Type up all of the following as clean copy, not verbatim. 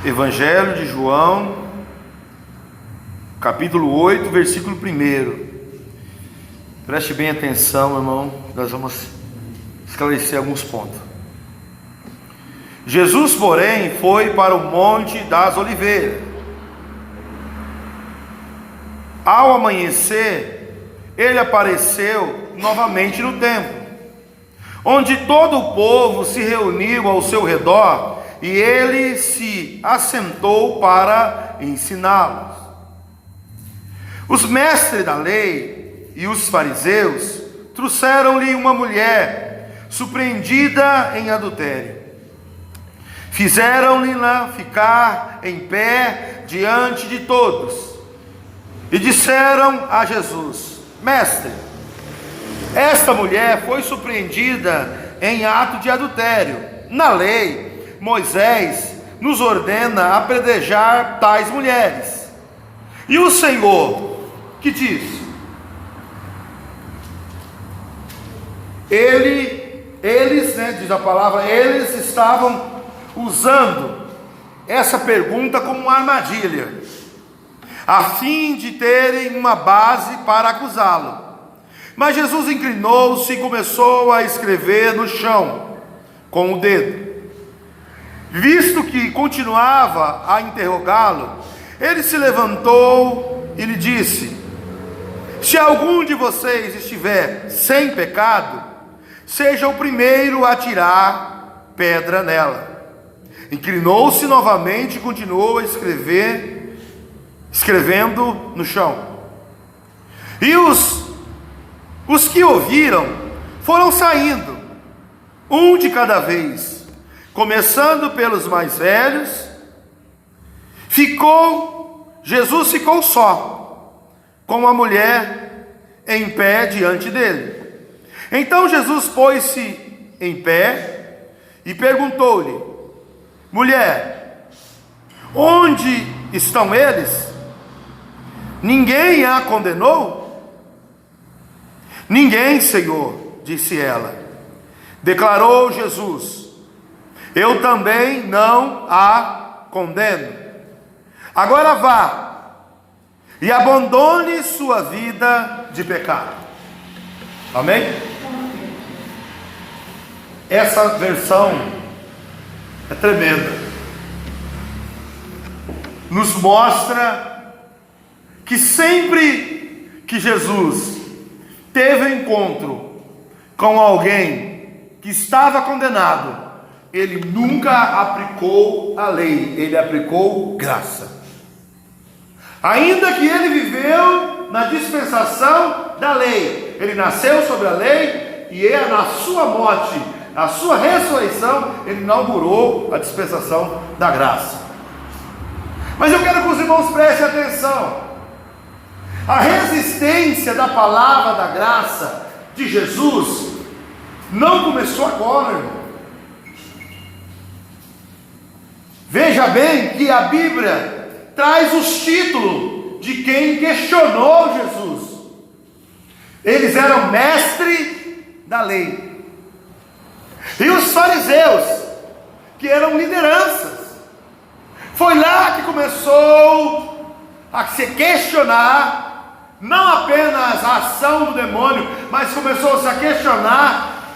Evangelho de João, capítulo 8, versículo 1. Preste bem atenção, irmão, nós vamos esclarecer alguns pontos. Jesus, porém, foi para o Monte das Oliveiras. Ao amanhecer, ele apareceu novamente no templo, onde todo o povo se reuniu ao seu redor, e ele se assentou para ensiná-los. Os mestres da lei e os fariseus trouxeram-lhe uma mulher surpreendida em adultério. Fizeram-lhe ficar em pé diante de todos e disseram a Jesus: Mestre, esta mulher foi surpreendida em ato de adultério. Na lei, Moisés nos ordena apedrejar tais mulheres. E o Senhor, que diz? Eles, diz a palavra, eles estavam usando essa pergunta como uma armadilha, a fim de terem uma base para acusá-lo. Mas Jesus inclinou-se e começou a escrever no chão com o dedo. Visto que continuava a interrogá-lo, ele se levantou e lhe disse: Se algum de vocês estiver sem pecado, seja o primeiro a tirar pedra nela. Inclinou-se novamente e continuou a escrevendo no chão. E os que ouviram foram saindo, um de cada vez, começando pelos mais velhos. Jesus ficou só, com a mulher em pé diante dele. Então Jesus pôs-se em pé e perguntou-lhe: Mulher, onde estão eles? Ninguém a condenou? Ninguém, Senhor, disse ela. Declarou Jesus: Eu também não a condeno. Agora vá e abandone sua vida de pecado. Amém? Essa versão é tremenda. Nos mostra que sempre que Jesus teve um encontro com alguém que estava condenado, ele nunca aplicou a lei, ele aplicou graça. Ainda que ele viveu na dispensação da lei, ele nasceu sobre a lei e na sua morte, na sua ressurreição, ele inaugurou a dispensação da graça. Mas eu quero que os irmãos prestem atenção. A resistência da palavra da graça de Jesus não começou agora, irmão. Veja bem que a Bíblia traz os títulos de quem questionou Jesus. Eles eram mestre da lei. E os fariseus, que eram lideranças. Foi lá que começou a se questionar, não apenas a ação do demônio, mas começou-se a questionar: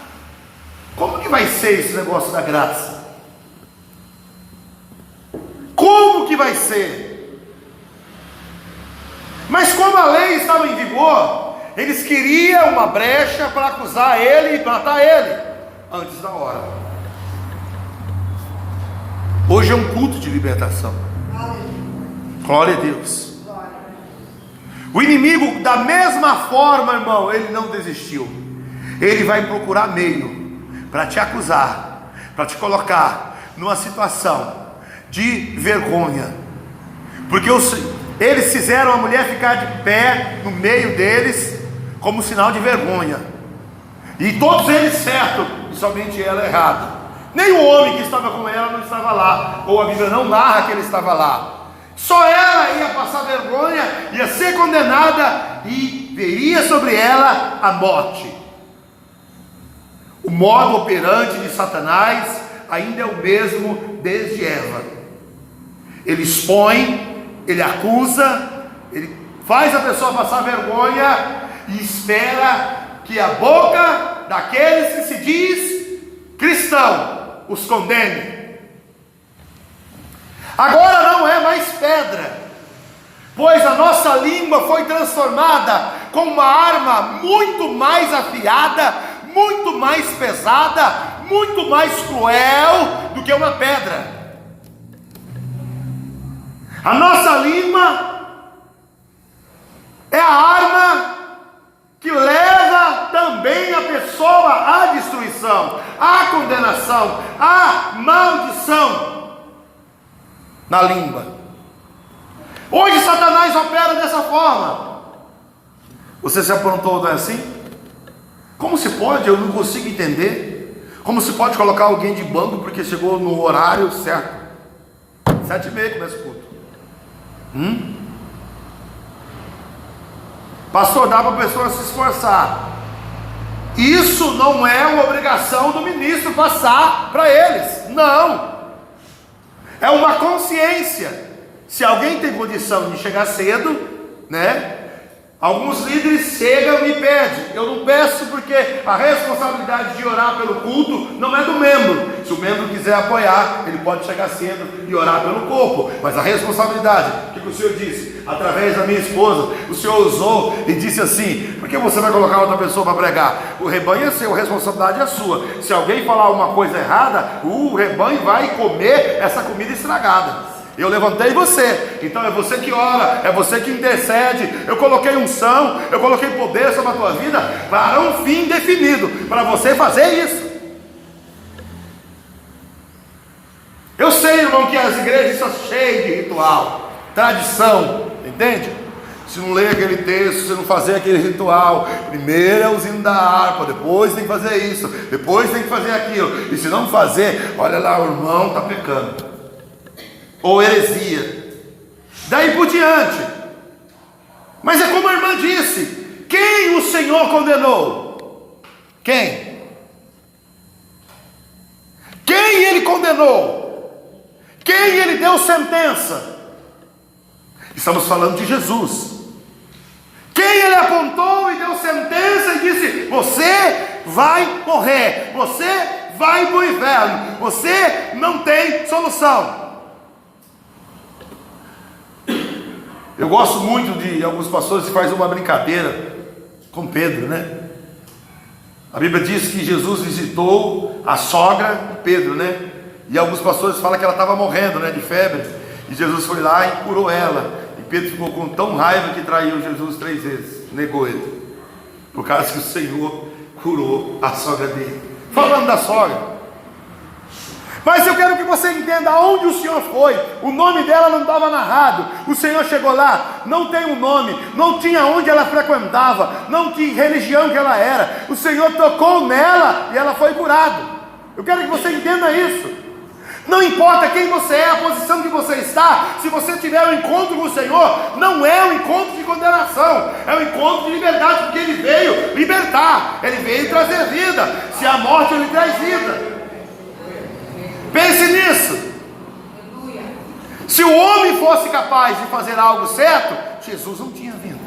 como que vai ser esse negócio da graça? Como que vai ser? Mas como a lei estava em vigor, eles queriam uma brecha para acusar ele e matar ele antes da hora. Hoje é um culto de libertação. Glória a Deus. O inimigo, da mesma forma, irmão, ele não desistiu. Ele vai procurar meio para te acusar, para te colocar numa situação de vergonha, porque eles fizeram a mulher ficar de pé no meio deles, como sinal de vergonha, e todos eles certo, e somente ela errado. Nem o homem que estava com ela não estava lá, ou a Bíblia não narra que ele estava lá. Só ela ia passar vergonha, ia ser condenada, e veria sobre ela a morte. O modo operante de Satanás ainda é o mesmo desde Eva. Ele expõe, ele acusa, ele faz a pessoa passar vergonha e espera que a boca daqueles que se diz cristão os condene. Agora não é mais pedra, pois a nossa língua foi transformada com uma arma muito mais afiada, muito mais pesada, muito mais cruel do que uma pedra. A nossa língua é a arma que leva também a pessoa à destruição, à condenação, à maldição na língua. Hoje Satanás opera dessa forma. Você se aprontou, não é assim? Como se pode? Eu não consigo entender. Como se pode colocar alguém de banco porque chegou no horário certo? 7h30 começa o culto. Pastor, dá para a pessoa se esforçar. Isso não é uma obrigação do ministro passar para eles. Não. É uma consciência. Se alguém tem condição de chegar cedo, né? Alguns líderes chegam e pedem. Eu não peço porque a responsabilidade de orar pelo culto não é do membro. Se o membro quiser apoiar, ele pode chegar cedo e orar pelo corpo. Mas a responsabilidade, o que o Senhor disse? Através da minha esposa, o Senhor usou e disse assim: por que você vai colocar outra pessoa para pregar? O rebanho é seu, a responsabilidade é sua. Se alguém falar uma coisa errada, o rebanho vai comer essa comida estragada. Eu levantei você, então é você que ora, é você que intercede. Eu coloquei unção, eu coloquei poder sobre a tua vida para um fim definido, para você fazer isso. Eu sei, irmão, que as igrejas são cheias de ritual, tradição, entende? Se não ler aquele texto, se não fazer aquele ritual, primeiro é o hino da harpa, depois tem que fazer isso, depois tem que fazer aquilo, e se não fazer, olha lá, o irmão está pecando, ou heresia, daí por diante. Mas é como a irmã disse: quem o Senhor condenou? Quem ele condenou? Quem ele deu sentença? Estamos falando de Jesus. Quem ele apontou e deu sentença e disse: você vai morrer, você vai para o inferno, você não tem solução. Eu gosto muito de alguns pastores que fazem uma brincadeira com Pedro, né? A Bíblia diz que Jesus visitou a sogra de Pedro, né? E alguns pastores falam que ela estava morrendo, né, de febre, e Jesus foi lá e curou ela. E Pedro ficou com tão raiva que traiu Jesus 3 vezes, negou ele, por causa que o Senhor curou a sogra dele. Falando da sogra. Mas eu quero que você entenda aonde o Senhor foi. O nome dela não estava narrado. O Senhor chegou lá, não tem um nome, não tinha onde ela frequentava, não tinha religião que ela era. O Senhor tocou nela e ela foi curada. Eu quero que você entenda isso. Não importa quem você é, a posição que você está, se você tiver um encontro com o Senhor, não é um encontro de condenação, é um encontro de liberdade, porque Ele veio libertar, Ele veio trazer vida. Se a morte Ele traz vida. Pense nisso. Se o homem fosse capaz de fazer algo certo, Jesus não tinha vindo.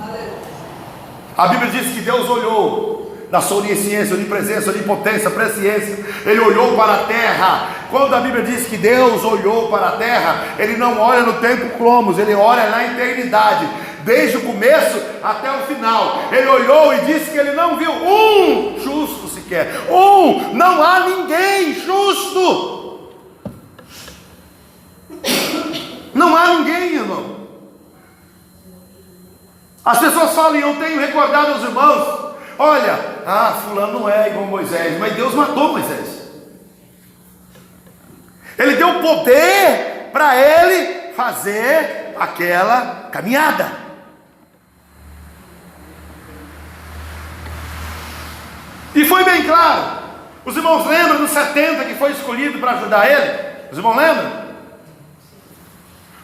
A Bíblia diz que Deus olhou na sua onisciência, onipresença, onipotência, presciência. Ele olhou para a terra. Quando a Bíblia diz que Deus olhou para a terra, Ele não olha no tempo cromos, Ele olha na eternidade, desde o começo até o final. Ele olhou e disse que Ele não viu um justo sequer. Não há ninguém justo. Não há ninguém, irmão. As pessoas falam, e eu tenho recordado aos irmãos: olha, fulano não é igual Moisés, mas Deus matou Moisés. Ele deu poder para ele fazer aquela caminhada. E foi bem claro. Os irmãos lembram dos 70 que foi escolhido para ajudar ele? Os irmãos lembram?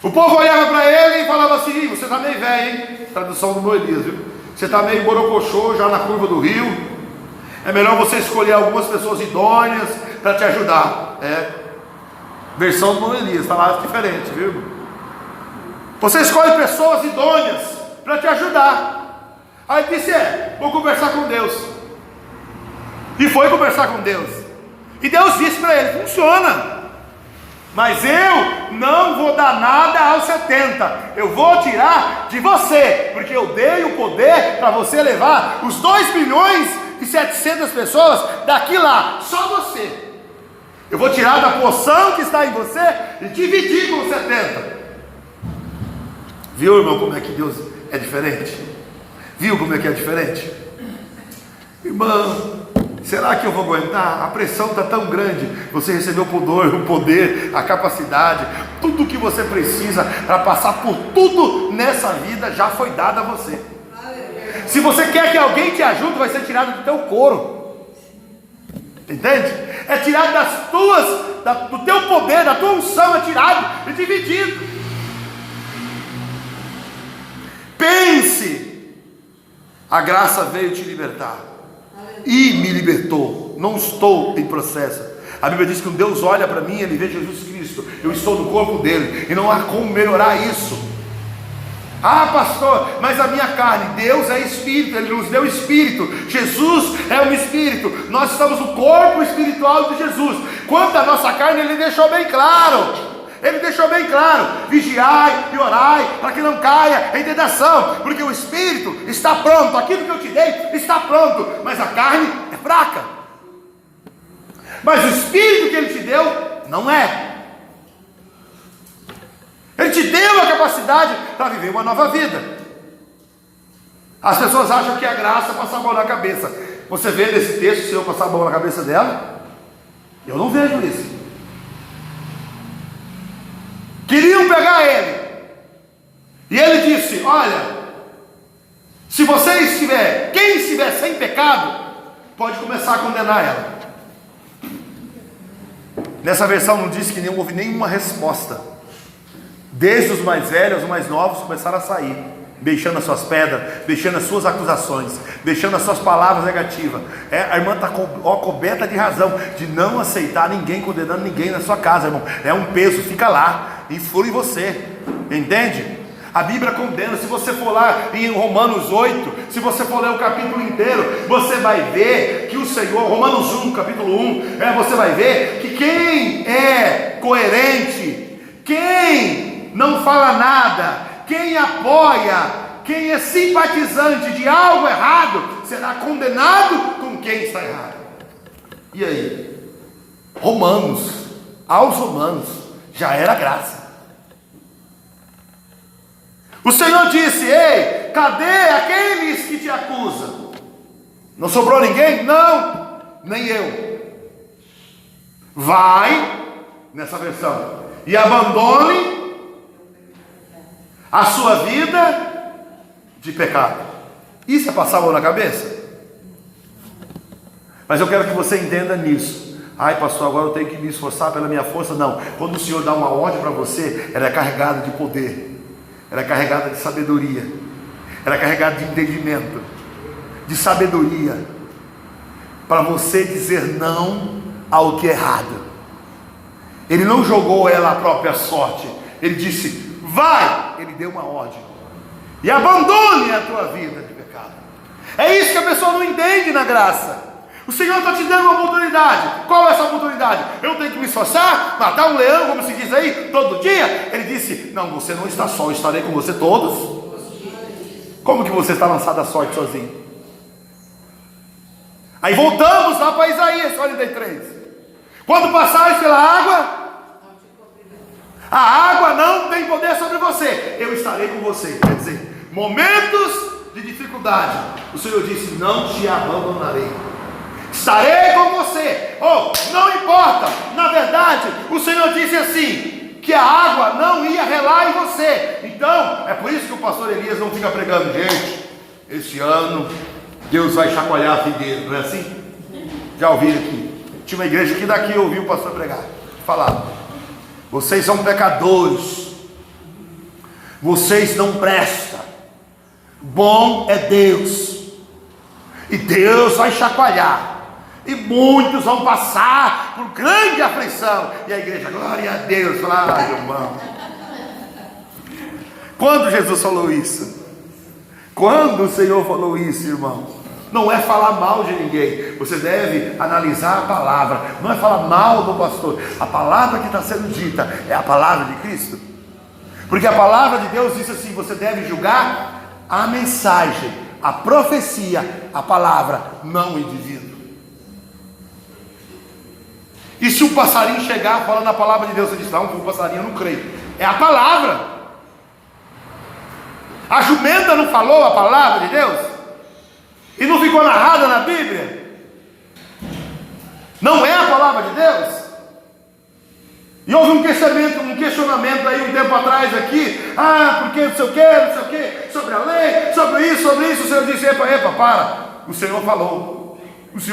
O povo olhava para ele e falava assim: você está meio velho, hein? Tradução do Moisés, viu? Você está meio borocochô já na curva do rio. É melhor você escolher algumas pessoas idôneas para te ajudar. Versão do Moisés, está lá diferente, viu? Você escolhe pessoas idôneas para te ajudar. Aí disse: vou conversar com Deus. E foi conversar com Deus. E Deus disse para ele: funciona. Mas eu não vou dar nada aos 70. Eu vou tirar de você, porque eu dei o poder para você levar os 2.700.000 pessoas daqui lá, só você. Eu vou tirar da porção que está em você e dividir com os 70. Viu, irmão, como é que Deus é diferente? Viu como é que é diferente? Irmão, será que eu vou aguentar? A pressão está tão grande. Você recebeu o poder, a capacidade, tudo o que você precisa para passar por tudo nessa vida já foi dado a você. Se você quer que alguém te ajude, vai ser tirado do teu couro. Entende? É tirado do teu poder, da tua unção, é tirado e dividido. Pense, a graça veio te libertar e me libertou. Não estou em processo. A Bíblia diz que quando Deus olha para mim, Ele vê Jesus Cristo. Eu estou no corpo dele e não há como melhorar isso. Ah, pastor, mas a minha carne, Deus é espírito, Ele nos deu espírito, Jesus é um espírito, nós estamos no corpo espiritual de Jesus. Quanto à nossa carne, Ele deixou bem claro, vigiai e orai, para que não caia em tentação, porque o espírito está pronto, aquilo que eu te dei está pronto, mas a carne é fraca. Mas o espírito que Ele te deu, não é. Ele te deu a capacidade para viver uma nova vida. As pessoas acham que é graça passar a mão na cabeça. Você vê nesse texto, se eu passar a mão na cabeça dela? Eu não vejo isso. Queriam pegar ele. E ele disse: olha, se você estiver, quem estiver sem pecado, pode começar a condenar ela. Nessa versão não diz que não houve nenhuma resposta. Desde os mais velhos, os mais novos começaram a sair, deixando as suas pedras, deixando as suas acusações, deixando as suas palavras negativas. A irmã está coberta de razão, de não aceitar ninguém condenando ninguém na sua casa, irmão. É um peso, fica lá, influi em você, entende? A Bíblia condena. Se você for lá em Romanos 8, se você for ler o capítulo inteiro, você vai ver que o Senhor, Romanos 1, capítulo 1, você vai ver que quem é coerente, quem não fala nada, quem apoia, quem é simpatizante de algo errado, será condenado com quem está errado. E aí? Aos Romanos, já era graça. O Senhor disse: ei, cadê aqueles que te acusam? Não sobrou ninguém? Não, nem eu. Vai, nessa versão, e abandone a sua vida de pecado. Isso é passar a mão na cabeça? Mas eu quero que você entenda nisso. Ai, pastor, agora eu tenho que me esforçar pela minha força. Não, quando o Senhor dá uma ordem para você, ela é carregada de poder, ela é carregada de sabedoria, ela é carregada de entendimento, de sabedoria, para você dizer não ao que é errado. Ele não jogou ela à própria sorte. Ele disse: vai, Ele deu uma ordem, e abandone a tua vida de pecado. É isso que a pessoa não entende na graça. O Senhor está te dando uma oportunidade. Qual é essa oportunidade? Eu tenho que me esforçar, matar um leão, como se diz aí, todo dia? Ele disse: não, você não está só, eu estarei com você todos. Como que você está lançado à sorte sozinho? Aí voltamos lá para Isaías 43. Quando passares pela água, a água não tem poder sobre você, eu estarei com você. Quer dizer, momentos de dificuldade, o Senhor disse: não te abandonarei, estarei com você. Não importa. Na verdade, o Senhor disse assim, que a água não ia relar em você. Então, é por isso que o pastor Elias não fica pregando: gente, esse ano Deus vai chacoalhar a figueira, não é assim? Já ouviram aqui? Tinha uma igreja aqui daqui, eu ouvi o pastor pregar, falar: vocês são pecadores, vocês não prestam, bom é Deus, e Deus vai chacoalhar, e muitos vão passar por grande aflição. E a igreja: glória a Deus. Lá, irmão, Quando Jesus falou isso? Quando o Senhor falou isso, irmão? Não é falar mal de ninguém. Você deve analisar a palavra. Não é falar mal do pastor. A palavra que está sendo dita é a palavra de Cristo. Porque a palavra de Deus diz assim: você deve julgar a mensagem, a profecia, a palavra, não o indivíduo. E se um passarinho chegar falando a palavra de Deus, você diz: não, o passarinho eu não creio. É a palavra. A jumenta não falou a palavra de Deus? E não ficou narrada na Bíblia? Não é a palavra de Deus? E houve um questionamento aí um tempo atrás aqui: porque não sei o que, sobre a lei, sobre isso. O Senhor disse: epa, para. O Senhor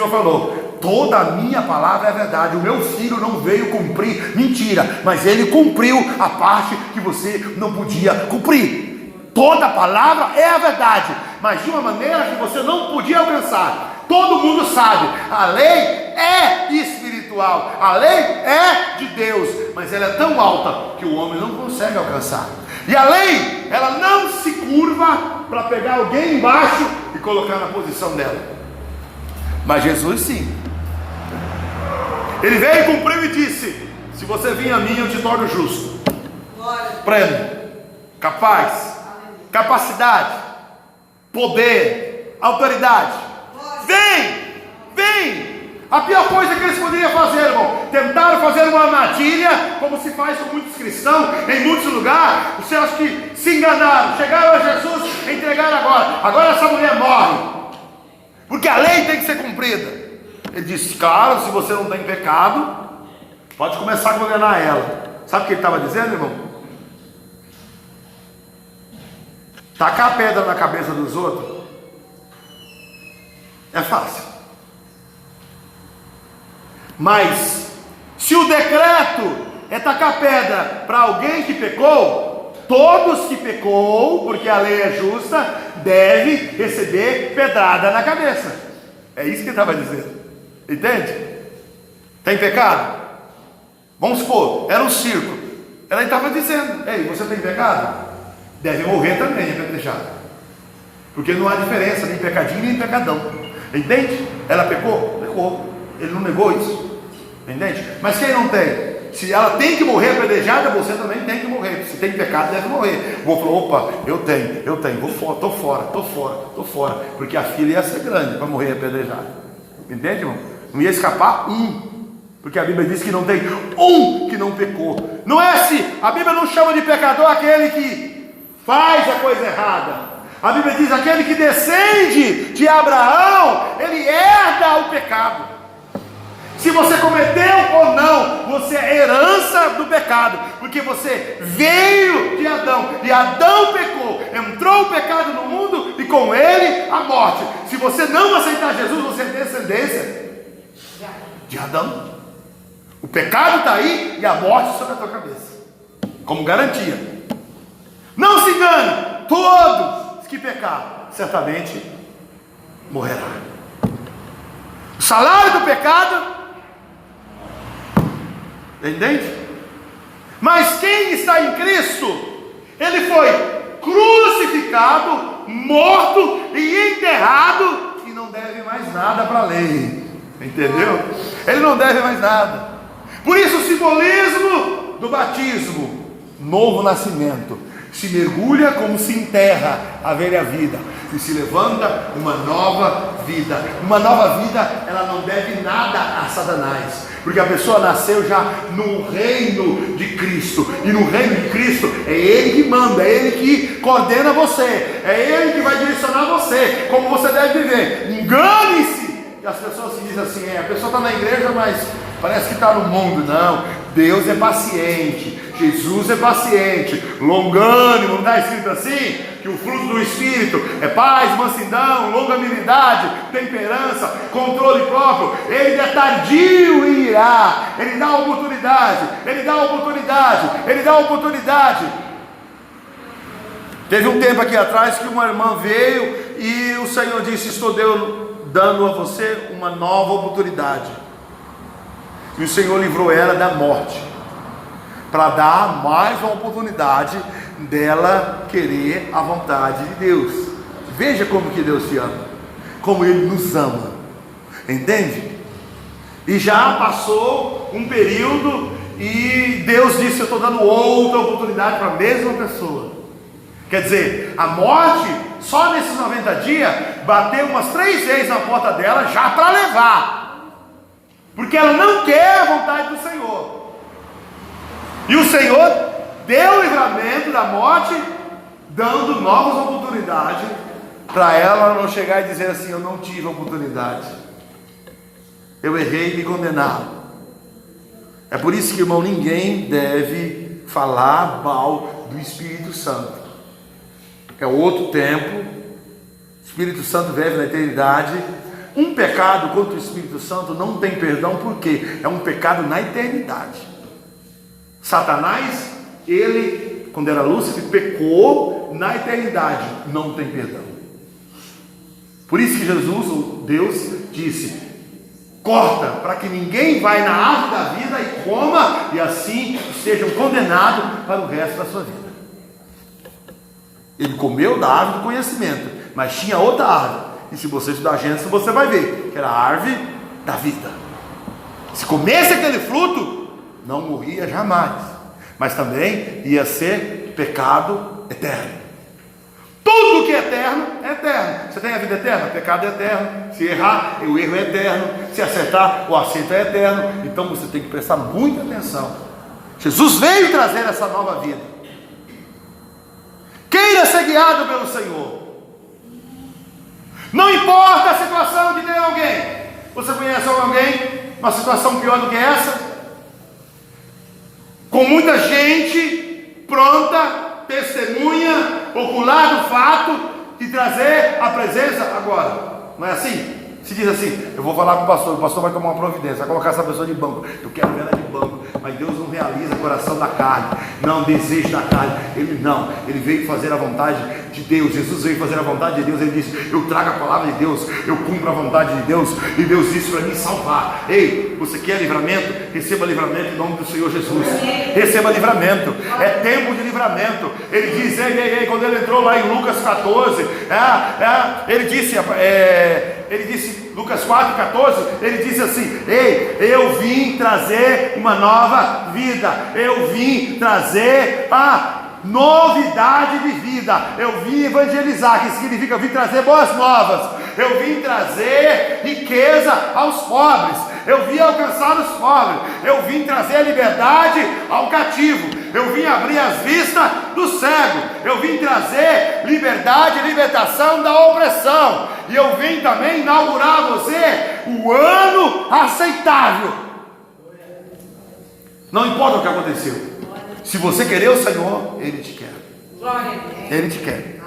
falou: toda a minha palavra é verdade. O meu filho não veio cumprir, mentira, mas ele cumpriu a parte que você não podia cumprir. Toda a palavra é a verdade, mas de uma maneira que você não podia alcançar. Todo mundo sabe, a lei é espiritual, a lei é de Deus, mas ela é tão alta que o homem não consegue alcançar. E a lei, ela não se curva para pegar alguém embaixo e colocar na posição dela. Mas Jesus sim. Ele veio, cumpriu e disse: se você vir a mim, eu te torno justo, pleno, capaz, capacidade, poder, autoridade. Vem. A pior coisa que eles poderiam fazer, irmão, tentaram fazer uma armadilha, como se faz com muitos cristãos em muitos lugares. Os seus que se enganaram, chegaram a Jesus, entregaram agora essa mulher morre, porque a lei tem que ser cumprida. Ele disse: claro, se você não tem pecado, pode começar a condenar ela. Sabe o que ele estava dizendo, irmão? Tacar a pedra na cabeça dos outros é fácil. Mas se o decreto é tacar pedra para alguém que pecou, todos que pecou, porque a lei é justa, deve receber pedrada na cabeça. É isso que ele estava dizendo. Entende? Tem pecado? Vamos supor, era um circo. Ela estava dizendo: ei, você tem pecado? Deve morrer também, apedrejado. Porque não há diferença, nem pecadinho, nem pecadão. Entende? Ela pecou? Pecou. Ele não negou isso. Entende? Mas quem não tem? Se ela tem que morrer apedrejada, você também tem que morrer. Se tem pecado, deve morrer. Vou falar: opa, eu tenho, estou fora. Porque a filha ia ser grande para morrer apedrejada. Entende, irmão? Não ia escapar porque a Bíblia diz que não tem um que não pecou. Não é assim. A Bíblia não chama de pecador aquele que faz a coisa errada. A Bíblia diz: aquele que descende de Abraão, ele herda o pecado. Se você cometeu ou não, você é herança do pecado, porque você veio de Adão, e Adão pecou, entrou o pecado no mundo, e com ele a morte. Se você não aceitar Jesus, você é descendência de Adão. O pecado está aí, e a morte sobre a tua cabeça, como garantia. Não se engane, todos que pecar, certamente morrerá. O salário do pecado, entende? Mas quem está em Cristo, ele foi crucificado, morto e enterrado, e não deve mais nada para a lei. Entendeu? Ele não deve mais nada. Por isso o simbolismo do batismo, novo nascimento. Se mergulha como se enterra a velha vida, e se levanta uma nova vida. Uma nova vida, ela não deve nada a Satanás, porque a pessoa nasceu já no reino de Cristo, e no reino de Cristo é Ele que manda, é Ele que coordena você, é Ele que vai direcionar você, como você deve viver. Engane-se! E as pessoas se dizem assim: a pessoa está na igreja, mas parece que está no mundo. Não, Deus é paciente, Jesus é paciente, longânimo. Não está escrito assim? Que o fruto do Espírito é paz, mansidão, longanimidade, temperança, controle próprio. Ele é tardio em irá. Ele dá oportunidade. Teve um tempo aqui atrás que uma irmã veio e o Senhor disse: estou dando a você uma nova oportunidade. E o Senhor livrou ela da morte. para dar mais uma oportunidade dela querer a vontade de Deus. Veja como que Deus te ama, como Ele nos ama, entende? E já passou um período e Deus disse: eu estou dando outra oportunidade para a mesma pessoa. Quer dizer, a morte só nesses 90 dias bateu umas 3 vezes na porta dela já para levar, porque ela não quer a vontade do Senhor. E o Senhor deu o livramento da morte, dando novas oportunidades para ela não chegar e dizer assim: eu não tive oportunidade, eu errei e me condenaram. É por isso que, irmão, ninguém deve falar mal do Espírito Santo. É outro tempo. O Espírito Santo vive na eternidade. Um pecado contra o Espírito Santo não tem perdão, porque é um pecado na eternidade. Satanás, ele, quando era Lúcifer, pecou na eternidade, não tem perdão. Por isso que Jesus, o Deus, disse: corta, para que ninguém vá na árvore da vida e coma, e assim sejam condenados para o resto da sua vida. Ele comeu da árvore do conhecimento, mas tinha outra árvore, e se você estudar Gênesis, você vai ver que era a árvore da vida. Se comesse aquele fruto, não morria jamais, mas também ia ser pecado eterno. Tudo que é eterno, é eterno. Você tem a vida eterna? O pecado é eterno. Se errar, o erro é eterno. Se acertar, o acerto é eterno. Então você tem que prestar muita atenção. Jesus veio trazer essa nova vida. Queira ser guiado pelo Senhor. Não importa a situação que tem alguém. Você conhece alguém uma situação pior do que essa? Com muita gente pronta, testemunha ocular do fato de trazer a presença agora. Não é assim? Se diz assim: eu vou falar com o pastor vai tomar uma providência, vai colocar essa pessoa de banco, eu quero ver ela de banco. Mas Deus não realiza o coração da carne, não, desejo da carne. Ele veio fazer a vontade de Deus. Jesus veio fazer a vontade de Deus. Ele disse: eu trago a palavra de Deus, eu cumpro a vontade de Deus, e Deus disse para mim salvar. Ei, você quer livramento? Receba livramento em nome do Senhor Jesus. Receba livramento, é tempo de livramento. Ele diz, quando ele entrou lá em Lucas 14, ele disse, Lucas 4,14, ele disse assim: ei, eu vim trazer uma nova vida, eu vim trazer a novidade de vida, eu vim evangelizar, que significa eu vim trazer boas novas, eu vim trazer riqueza aos pobres, eu vim alcançar os pobres, eu vim trazer a liberdade ao cativo, eu vim abrir as vistas do cego, eu vim trazer liberdade e libertação da opressão, e eu vim também inaugurar você o ano aceitável. Não importa o que aconteceu, se você querer o Senhor, Ele te quer. Ele te quer.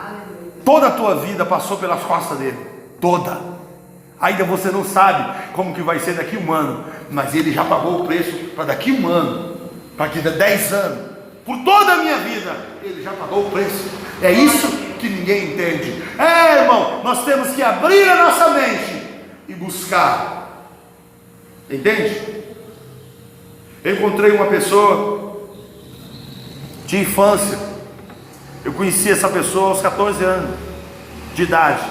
Toda a tua vida passou pelas costas dele, toda. Ainda você não sabe como que vai ser daqui a um ano, mas Ele já pagou o preço para daqui a um ano, para daqui a 10 anos, por toda a minha vida, Ele já pagou o preço. É isso que ninguém entende. Irmão, nós temos que abrir a nossa mente e buscar. Entende? Eu encontrei uma pessoa de infância. Eu conheci essa pessoa aos 14 anos de idade.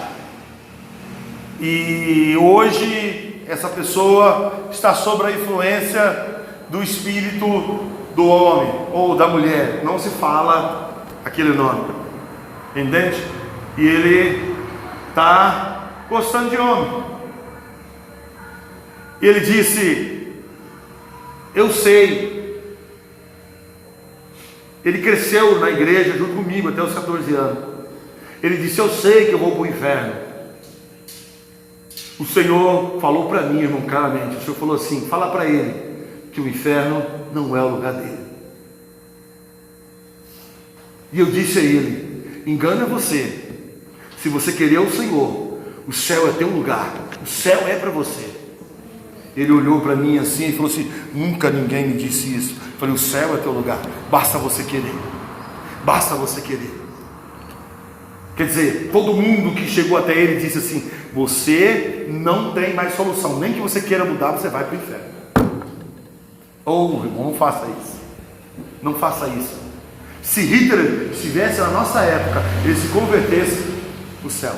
E hoje essa pessoa está sob a influência do espírito do homem ou da mulher. Não se fala aquele nome. Entende? E ele está gostando de homem. E ele disse: eu sei. Ele cresceu na igreja junto comigo até os 14 anos. Ele disse: eu sei que eu vou para o inferno. O Senhor falou para mim, irmão, claramente. O Senhor falou assim: fala para ele que o inferno não é o lugar dele. E eu disse a ele: engana você. Se você querer o Senhor, o céu é teu lugar, o céu é para você. Ele olhou para mim assim e falou assim: nunca ninguém me disse isso. Eu falei: o céu é teu lugar, basta você querer. Basta você querer. Quer dizer, todo mundo que chegou até ele disse assim: você não tem mais solução, nem que você queira mudar, você vai para o inferno. Irmão, não faça isso. Não faça isso. Se Hitler estivesse na nossa época, ele se convertesse no céu.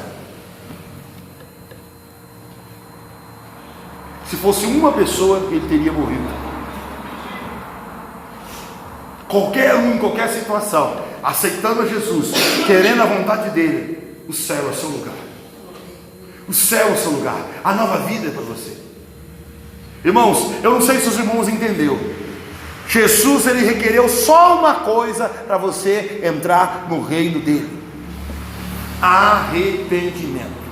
Se fosse uma pessoa, ele teria morrido. Qualquer um, em qualquer situação, aceitando a Jesus, querendo a vontade dele, o céu é o seu lugar. O céu é o seu lugar. A nova vida é para você. Irmãos, eu não sei se os irmãos entenderam. Jesus, ele requereu só uma coisa para você entrar no reino dele: arrependimento.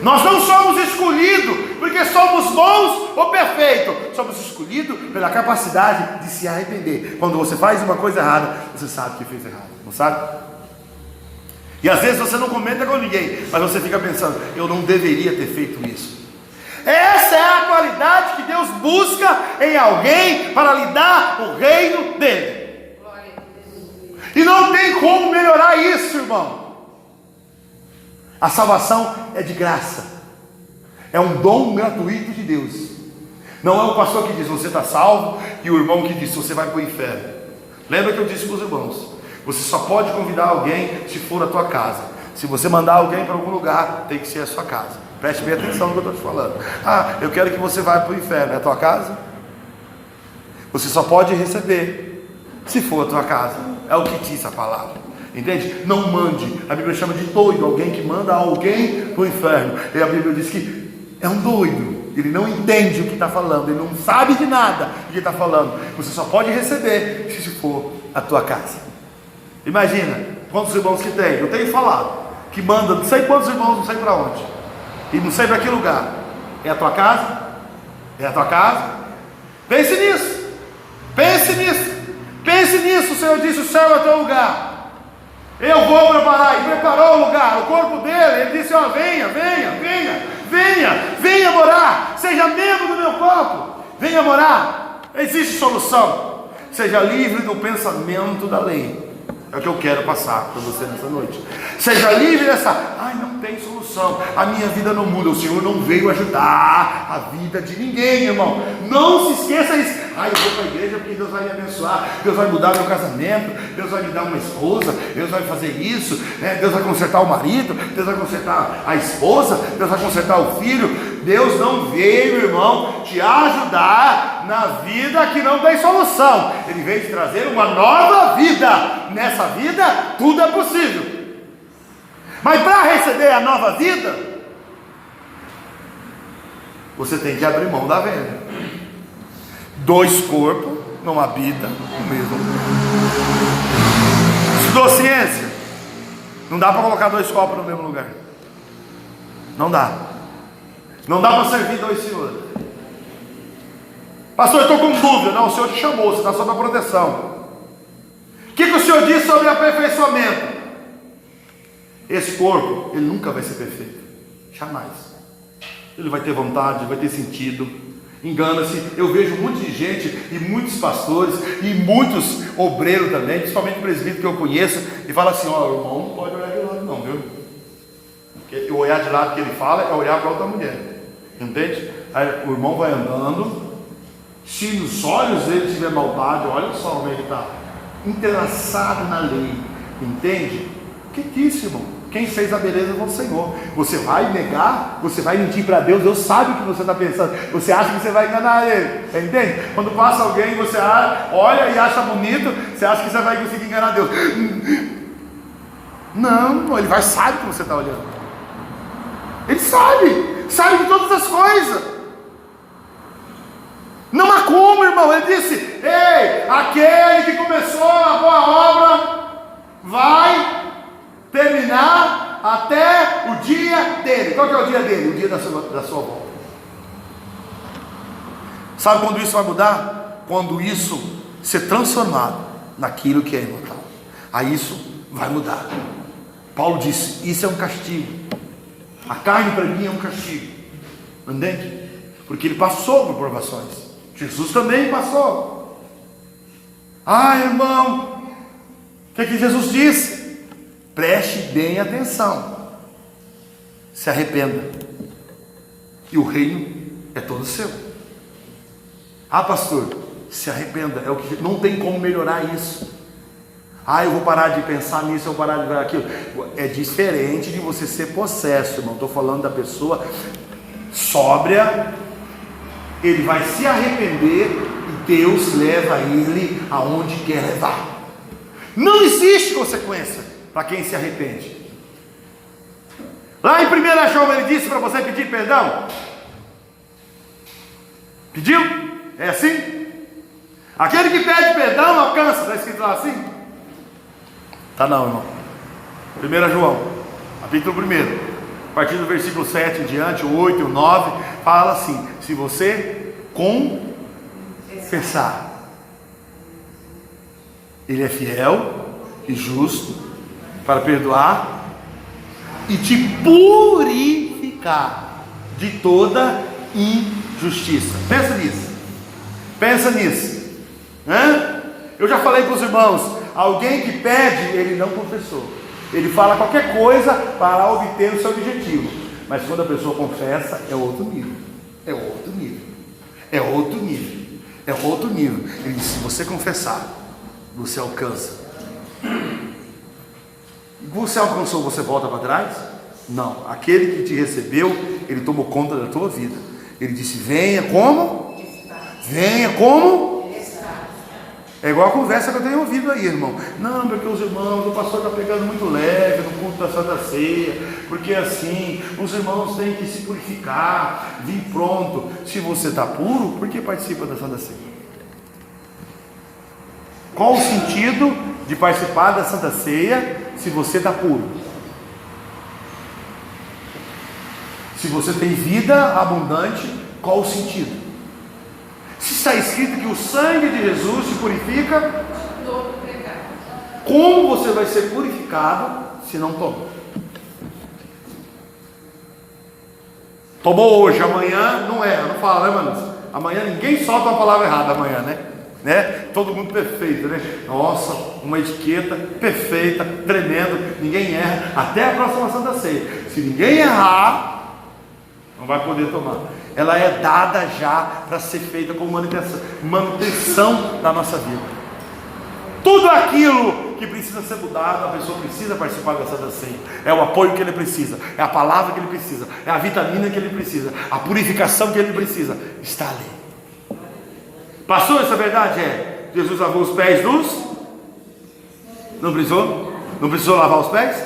Nós não somos escolhidos porque somos bons ou perfeitos. Somos escolhidos pela capacidade de se arrepender. Quando você faz uma coisa errada, você sabe que fez errado, não sabe? E às vezes você não comenta com ninguém, mas você fica pensando: eu não deveria ter feito isso. Essa é a qualidade que Deus busca em alguém para lhe dar o reino dele. E não tem como melhorar isso, irmão. A salvação é de graça, é um dom gratuito de Deus. Não é o pastor que diz você está salvo e o irmão que diz você vai para o inferno. Lembra que eu disse para os irmãos: você só pode convidar alguém se for a tua casa. Se você mandar alguém para algum lugar, tem que ser a sua casa. Preste bem atenção no que eu estou te falando. Ah, eu quero que você vá para o inferno. É a tua casa? Você só pode receber se for a tua casa. É o que diz a palavra. Entende? Não mande. A Bíblia chama de doido alguém que manda alguém para o inferno. E a Bíblia diz que é um doido. Ele não entende o que está falando. Ele não sabe de nada do que está falando. Você só pode receber se for a tua casa. Imagina quantos irmãos que tem. Eu tenho falado que manda não sei quantos irmãos, não sei para onde, e não sei para que lugar. É a tua casa? É a tua casa? Pense nisso. Pense nisso. Pense nisso. O Senhor disse: o céu é o teu lugar. Eu vou preparar. E preparou o lugar, o corpo dele. Ele disse: ó, venha, venha, venha, venha, venha morar. Seja membro do meu corpo. Venha morar. Existe solução. Seja livre do pensamento da lei. É o que eu quero passar para você nessa noite. Seja livre dessa: ai, não tem solução, a minha vida não muda. O Senhor não veio ajudar a vida de ninguém, irmão. Não se esqueça isso. Ai, eu vou para a igreja porque Deus vai me abençoar, Deus vai mudar meu casamento, Deus vai me dar uma esposa, Deus vai fazer isso, né? Deus vai consertar o marido, Deus vai consertar a esposa, Deus vai consertar o filho. Deus não veio, irmão, te ajudar na vida que não tem solução. Ele veio te trazer uma nova vida. Nessa vida tudo é possível. Mas para receber a nova vida, você tem que abrir mão da velha. Dois corpos não habitam no mesmo lugar. Estudou ciência? Não dá para colocar dois copos no mesmo lugar. Não dá. Não dá para servir dois senhores. Pastor, eu estou com dúvida. Não, o Senhor te chamou, você está sob a proteção. O que o Senhor diz sobre aperfeiçoamento? Esse corpo, ele nunca vai ser perfeito. Jamais. Ele vai ter vontade, vai ter sentido. Engana-se. Eu vejo um monte de gente, e muitos pastores, e muitos obreiros também, principalmente presbítero que eu conheço, e fala assim: ó, o irmão não pode olhar de lado não, viu? Porque o olhar de lado que ele fala é olhar para outra mulher. Entende? Aí o irmão vai andando. Se nos olhos dele tiver maldade, olha só como ele está entrelaçado na lei. Entende? O que é isso, irmão? Quem fez a beleza foi o Senhor. Você vai negar, você vai mentir para Deus. Deus sabe o que você está pensando. Você acha que você vai enganar Ele. Entende? Quando passa alguém, você olha e acha bonito, você acha que você vai conseguir enganar Deus. Não, Ele vai saber o que você está olhando. Ele sabe de todas as coisas. Não há como, irmão. Ele disse: ei, aquele que começou a boa obra vai terminar até o dia dele. Qual que é o dia dele? O dia da sua volta. Sabe quando isso vai mudar? Quando isso ser transformado naquilo que é imortal. Aí isso vai mudar. Paulo disse: isso é um castigo. A carne para mim é um castigo. Entende? Porque ele passou por provações. Jesus também passou. Ah, irmão, o que Jesus disse? Preste bem atenção. Se arrependa. E o reino é todo seu. Ah, pastor, Se arrependa, é o que não tem como melhorar isso. Eu vou parar de pensar nisso, eu vou parar de ver aquilo. É diferente de você ser possesso, irmão. Estou falando da pessoa sóbria. Ele vai se arrepender e Deus leva ele aonde quer levar. Não existe consequência para quem se arrepende. Lá em 1 João ele disse para você pedir perdão. Pediu? É assim? Aquele que pede perdão alcança. Está escrito lá assim? Tá não, irmão. 1 João, capítulo 1, a partir do versículo 7 em diante, o 8 e o 9, fala assim: se você confessar, Ele é fiel e justo para perdoar e te purificar de toda injustiça. Pensa nisso. Pensa nisso. Eu já falei para os irmãos, alguém que pede, ele não confessou. Ele fala qualquer coisa para obter o seu objetivo. Mas quando a pessoa confessa, é outro nível. É outro nível. É outro nível. É outro nível. Ele diz: se você confessar, você alcança. Você alcançou, você volta para trás? Não. Aquele que te recebeu, ele tomou conta da tua vida. Ele disse: venha como? Venha como? É igual a conversa que eu tenho ouvido aí, irmão. Não, porque os irmãos, o pastor está pegando muito leve no culto da Santa Ceia, porque assim, os irmãos têm que se purificar, vir pronto. Se você está puro, por que participa da Santa Ceia? Qual o sentido de participar da Santa Ceia se você está puro? Se você tem vida abundante, qual o sentido? Se está escrito que o sangue de Jesus te purifica, como você vai ser purificado se não tomou? Tomou hoje, amanhã não é. Eu não falo, né, mano? Amanhã ninguém solta uma palavra errada amanhã, né? Todo mundo perfeito, né? Nossa, uma etiqueta perfeita, tremendo, ninguém erra, até a próxima Santa Ceia. Se ninguém errar, não vai poder tomar. Ela é dada já para ser feita como manutenção da nossa vida. Tudo aquilo que precisa ser mudado, a pessoa precisa participar da Santa Ceia. É o apoio que ele precisa, é a palavra que ele precisa, é a vitamina que ele precisa, a purificação que ele precisa, está ali. Passou essa verdade? Jesus lavou os pés dos... Não precisou? Não precisou lavar os pés?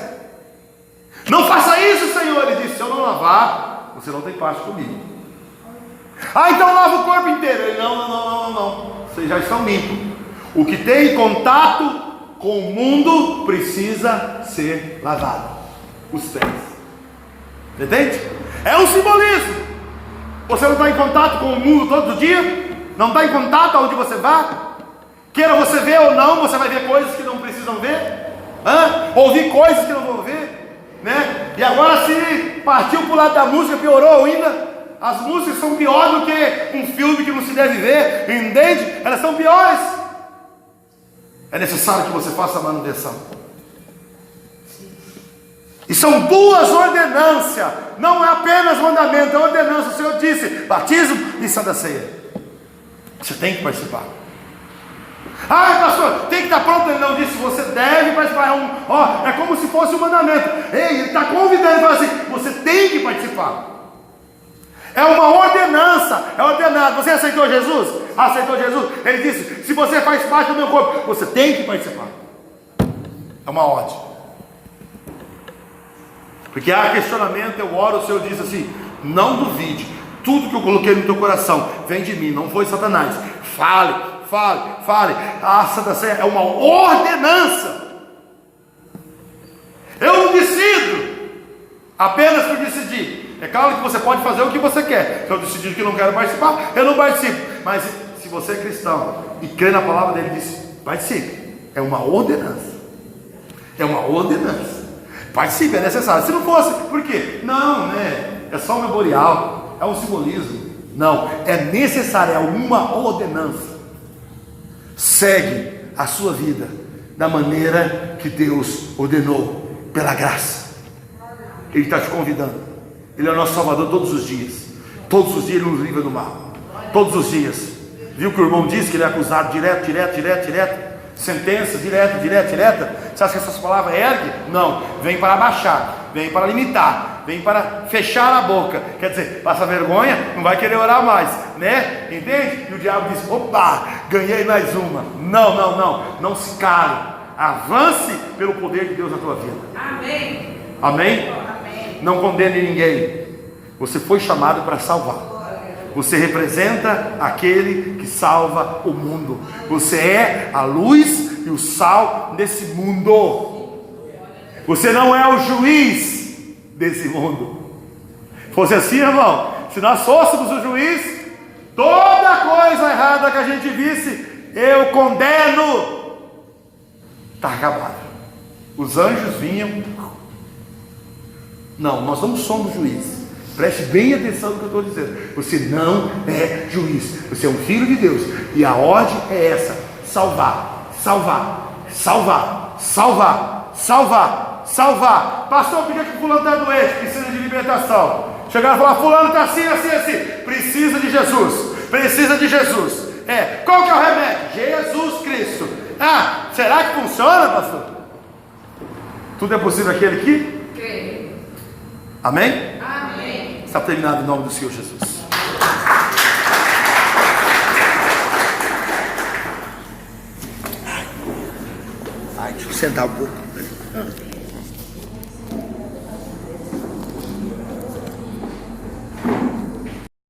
Não faça isso, Senhor. Ele disse: se eu não lavar, você não tem parte comigo. Então lava o corpo inteiro. Ele: não. Vocês já estão limpos. O que tem contato com o mundo precisa ser lavado. Os pés. Entende? É um simbolismo. Você não está em contato com o mundo todo dia? Não está em contato aonde você vá? Queira você ver ou não, você vai ver coisas que não precisam ver. Ouvir coisas que não vão ver, né? E agora, se partiu para o lado da música, piorou ainda. As músicas são piores do que um filme que não se deve ver, entende? Elas são piores. É necessário que você faça a manutenção. E são duas ordenâncias, não é apenas mandamento, é ordenança. O Senhor disse: batismo e Santa Ceia. Você tem que participar. Pastor, tem que estar pronto. Ele não disse: você deve participar. É como se fosse um mandamento. Ele está convidando, ele fala assim: você tem que participar. É uma ordenança, é ordenado. Você aceitou Jesus? Aceitou Jesus? Ele disse: se você faz parte do meu corpo, você tem que participar. É uma ordem. Porque há questionamento, eu oro, o Senhor diz assim: não duvide, tudo que eu coloquei no teu coração vem de mim, não foi Satanás. Fale. A Santa Ceia é uma ordenança. Eu não decido apenas por decidir. É claro que você pode fazer o que você quer. Se eu decidir que não quero participar, eu não participo. Mas se você é cristão e crê na palavra dele, diz: participe. É uma ordenança. É uma ordenança. Participe, é necessário. Se não fosse, por quê? Não, né? É só um memorial, é um simbolismo. Não, é necessário, é uma ordenança. Segue a sua vida da maneira que Deus ordenou, pela graça. Ele está te convidando. Ele é o nosso Salvador todos os dias. Todos os dias Ele nos livra do mal. Todos os dias. Viu que o irmão disse que ele é acusado direto, sentença direta. Você acha que essas palavras erguem? Não, vem para abaixar, vem para limitar, vem para fechar a boca. Quer dizer, passa vergonha, não vai querer orar mais, né? Entende? E o diabo diz: opa, ganhei mais uma. Não se cale. Avance pelo poder de Deus na tua vida. Amém. Amém? Não condene ninguém. Você foi chamado para salvar. Você representa aquele que salva o mundo. Você é a luz e o sal desse mundo. Você não é o juiz desse mundo. Fosse assim, irmão, se nós fôssemos o juiz, toda coisa errada que a gente visse, eu condeno. Está acabado. Os anjos vinham. Não, nós não somos juízes. Preste bem atenção no que eu estou dizendo. Você não é juiz. Você é um filho de Deus. E a ordem é essa: salvar. Pastor, por que fulano está doente? Precisa de libertação. Chegaram e falaram: fulano está assim. Precisa de Jesus. Qual que é o remédio? Jesus Cristo. Ah, será que funciona, pastor? Tudo é possível aquele que crê. Amém? Está terminado em nome do Senhor Jesus. Deixa eu sentar um pouco.